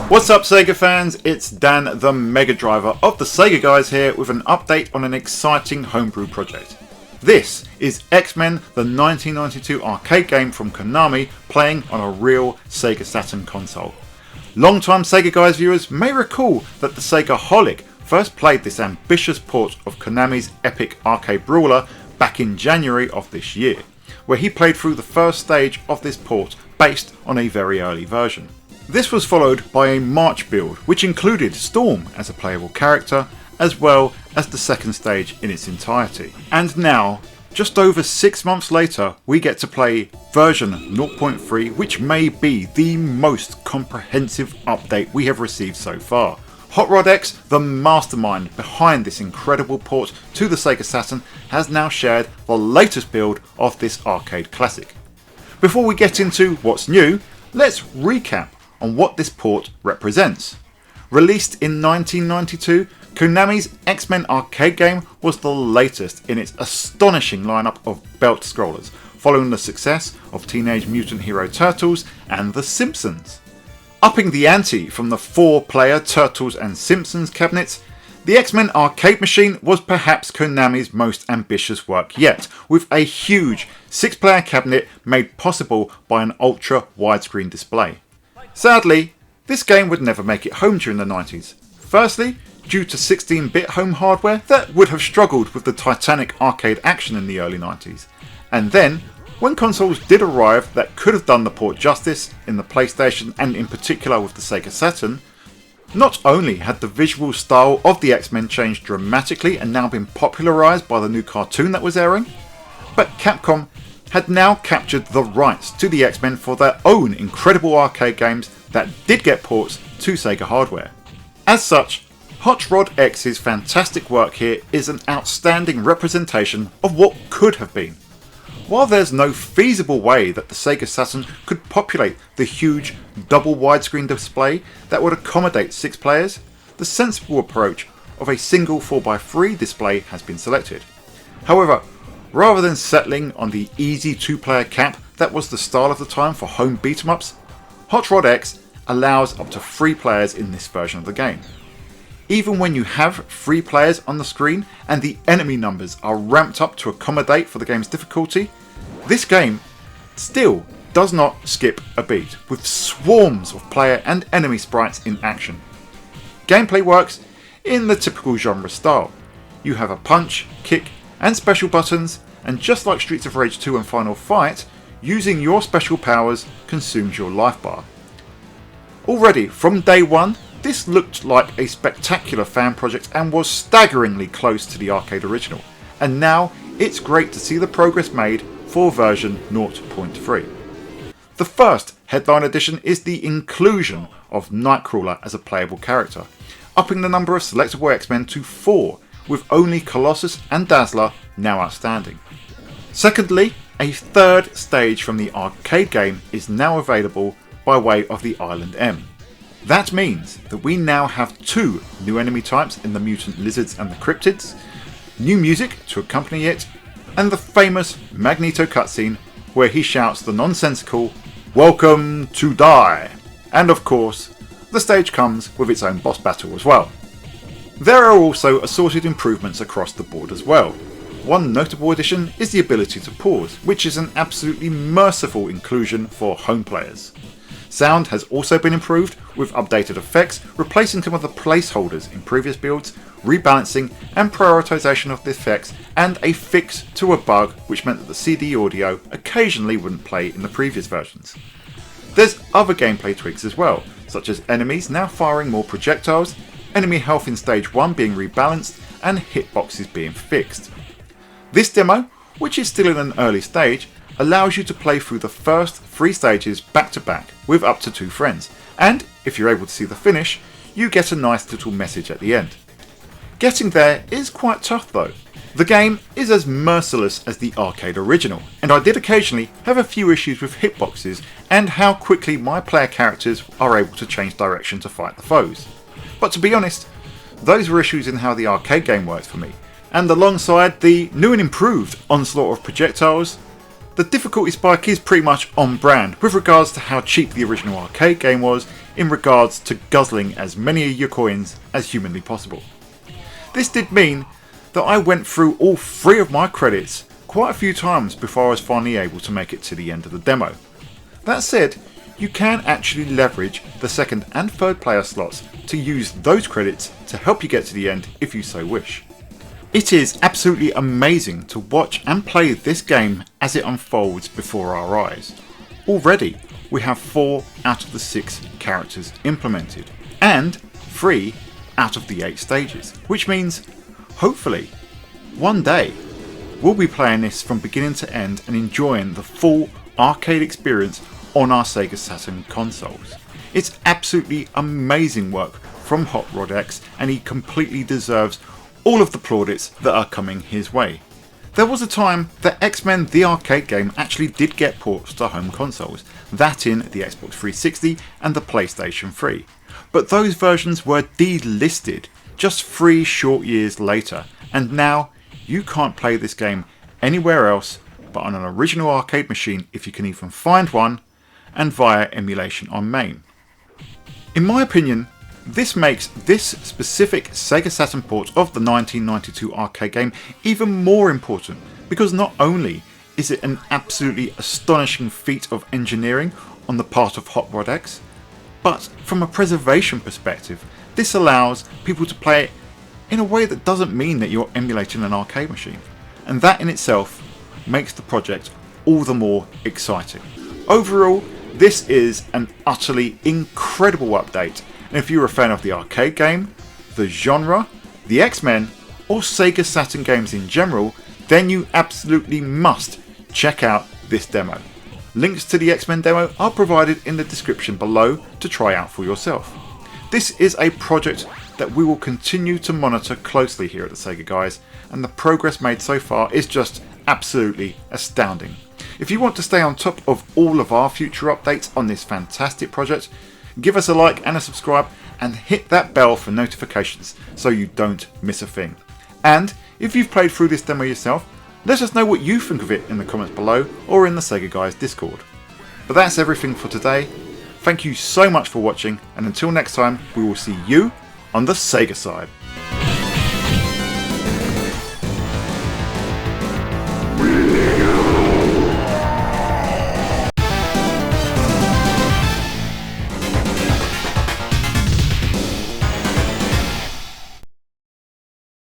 What's up Sega fans, it's Dan the Mega Driver of the Sega Guys here with an update on an exciting homebrew project. This is X-Men, the 1992 arcade game from Konami playing on a real Sega Saturn console. Long-time Sega Guys viewers may recall that the SEGAHolic first played this ambitious port of Konami's epic arcade brawler back in January of this year, where he played through the first stage of this port based on a very early version. This was followed by a March build which included Storm as a playable character as well as the second stage in its entirety. And now, just over 6 months later, we get to play version 0.3, which may be the most comprehensive update we have received so far. HotRodX, the mastermind behind this incredible port to the Sega Saturn, has now shared the latest build of this arcade classic. Before we get into what's new, let's recap on what this port represents. Released in 1992, Konami's X-Men arcade game was the latest in its astonishing lineup of belt scrollers, following the success of Teenage Mutant Hero Turtles and The Simpsons. Upping the ante from the 4-player Turtles and Simpsons cabinets, the X-Men arcade machine was perhaps Konami's most ambitious work yet, with a huge 6-player cabinet made possible by an ultra widescreen display. Sadly, this game would never make it home during the 90s. Firstly, due to 16-bit home hardware that would have struggled with the titanic arcade action in the early 90s. And then, when consoles did arrive that could have done the port justice in the PlayStation and in particular with the Sega Saturn, not only had the visual style of the X-Men changed dramatically and now been popularised by the new cartoon that was airing, but Capcom had now captured the rights to the X-Men for their own incredible arcade games that did get ports to Sega hardware. As such, HotRodX's fantastic work here is an outstanding representation of what could have been. While there's no feasible way that the Sega Saturn could populate the huge double widescreen display that would accommodate 6 players, the sensible approach of a single 4x3 display has been selected. However, rather than settling on the easy 2-player cap that was the style of the time for home beat-em-ups, HotRodX allows up to 3 players in this version of the game. Even when you have 3 players on the screen and the enemy numbers are ramped up to accommodate for the game's difficulty, this game still does not skip a beat, with swarms of player and enemy sprites in action. Gameplay works in the typical genre style. You have a punch, kick and special buttons, and just like Streets of Rage 2 and Final Fight, using your special powers consumes your life bar. Already from day one, this looked like a spectacular fan project and was staggeringly close to the arcade original, and now it's great to see the progress made for version 0.3. The first headline addition is the inclusion of Nightcrawler as a playable character, upping the number of selectable X-Men to 4, with only Colossus and Dazzler now outstanding. Secondly, a third stage from the arcade game is now available by way of the Island M. That means that we now have 2 new enemy types in the mutant lizards and the cryptids, new music to accompany it, and the famous Magneto cutscene where he shouts the nonsensical "Welcome to die!" And of course, the stage comes with its own boss battle as well. There are also assorted improvements across the board as well. One notable addition is the ability to pause, which is an absolutely merciful inclusion for home players. Sound has also been improved with updated effects, replacing some of the placeholders in previous builds, rebalancing and prioritisation of the effects, and a fix to a bug which meant that the CD audio occasionally wouldn't play in the previous versions. There's other gameplay tweaks as well, such as enemies now firing more projectiles, enemy health in stage 1 being rebalanced, and hitboxes being fixed. This demo, which is still in an early stage, allows you to play through the first 3 stages back to back with up to 2 friends, and if you're able to see the finish, you get a nice little message at the end. Getting there is quite tough though. The game is as merciless as the arcade original, and I did occasionally have a few issues with hitboxes and how quickly my player characters are able to change direction to fight the foes. But to be honest, those were issues in how the arcade game worked for me, and alongside the new and improved onslaught of projectiles, the difficulty spike is pretty much on brand with regards to how cheap the original arcade game was in regards to guzzling as many of your coins as humanly possible. This did mean that I went through all 3 of my credits quite a few times before I was finally able to make it to the end of the demo. That said, you can actually leverage the second and third player slots to use those credits to help you get to the end if you so wish. It is absolutely amazing to watch and play this game as it unfolds before our eyes. Already, we have 4 out of the 6 characters implemented, and 3 out of the 8 stages, which means, hopefully, one day, we'll be playing this from beginning to end and enjoying the full arcade experience on our Sega Saturn consoles. It's absolutely amazing work from HotRodX, and he completely deserves all of the plaudits that are coming his way. There was a time that X-Men the arcade game actually did get ports to home consoles, that in the Xbox 360 and the PlayStation 3, but those versions were delisted just 3 short years later, and now you can't play this game anywhere else but on an original arcade machine if you can even find one, and via emulation on MAME. In my opinion, this makes this specific Sega Saturn port of the 1992 arcade game even more important, because not only is it an absolutely astonishing feat of engineering on the part of HotRodX, but from a preservation perspective, this allows people to play it in a way that doesn't mean that you're emulating an arcade machine, and that in itself makes the project all the more exciting. Overall, this is an utterly incredible update, and if you're a fan of the arcade game, the genre, the X-Men, or Sega Saturn games in general, then you absolutely must check out this demo. Links to the X-Men demo are provided in the description below to try out for yourself. This is a project that we will continue to monitor closely here at the Sega Guys, and the progress made so far is just absolutely astounding. If you want to stay on top of all of our future updates on this fantastic project, give us a like and a subscribe, and hit that bell for notifications so you don't miss a thing. And if you've played through this demo yourself, let us know what you think of it in the comments below or in the Sega Guys Discord. But that's everything for today. Thank you so much for watching, and until next time, we will see you on the Sega side.